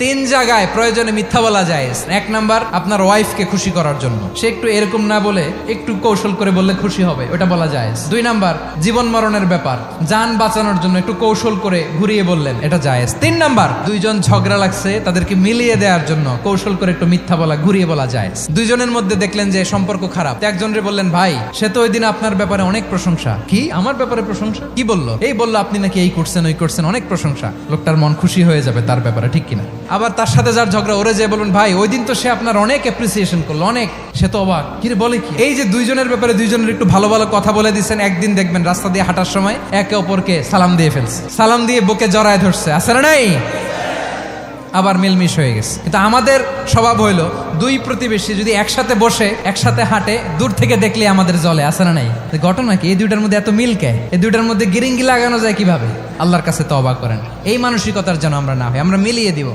তিন জায়গায় প্রয়োজনে মিথ্যা বলা যায়। এক নাম্বার, আপনার ওয়াইফকে খুশি করার জন্য, সে একটু এরকম না বলে একটু কৌশল করে বললে খুশি হবে, ওটা বলা যায়। দুই নাম্বার, জীবন মরণের ব্যাপার, যান বাঁচানোর জন্য একটু কৌশল করে ঘুরিয়ে বললেন, এটা জায়েজ। তিন নাম্বার, দুইজন ঝগড়া লাগছে তাদেরকে মিলিয়ে দেওয়ার জন্য কৌশল করে একটু মিথ্যা বলা, ঘুরিয়ে বলা যায়। দুইজনের মধ্যে দেখলেন যে সম্পর্ক খারাপ, একজনরে বললেন, ভাই সে তো ওই দিন আপনার ব্যাপারে অনেক প্রশংসা। কি আমার ব্যাপারে প্রশংসা? কি বললো? এই বললো আপনি নাকি এই করছেন ওই করছেন, অনেক প্রশংসা। লোকটার মন খুশি হয়ে যাবে তার ব্যাপারে, ঠিক কিনা? আবার তার সাথে যার ঝগড়া, ওরে যে বলুন, ভাই ওই দিন তো সে আপনার অনেক অ্যাপ্রিসিয়েশন করলো, অনেক। সে তো অবাক, কি রে বলে কি? এই যে দুইজনের ব্যাপারে দুইজনের একটু ভালো ভালো কথা বলে দিচ্ছেন, একদিন দেখবেন রাস্তা দিয়ে হাঁটার সময় একে অপরকে সালাম দিয়ে ফেলছে, সালাম দিয়ে বুকে জড়ায় ধরছে, আছে না নাই? আবার মিলমিশ হয়ে গেছে। কিন্তু আমাদের স্বভাব হইলো, দুই প্রতিবেশী যদি একসাথে বসে একসাথে হাঁটে, দূর থেকে দেখলে আমাদের জলে, আছে না নাই? ঘটনা কি? এই দুইটার মধ্যে এত মিল কে? এই দুইটার মধ্যে গিরিঙ্গি লাগানো যায় কিভাবে? আল্লাহর কাছে তওবা করেন, এই মানসিকতার যেন আমরা না হই, আমরা মিলিয়ে দিব।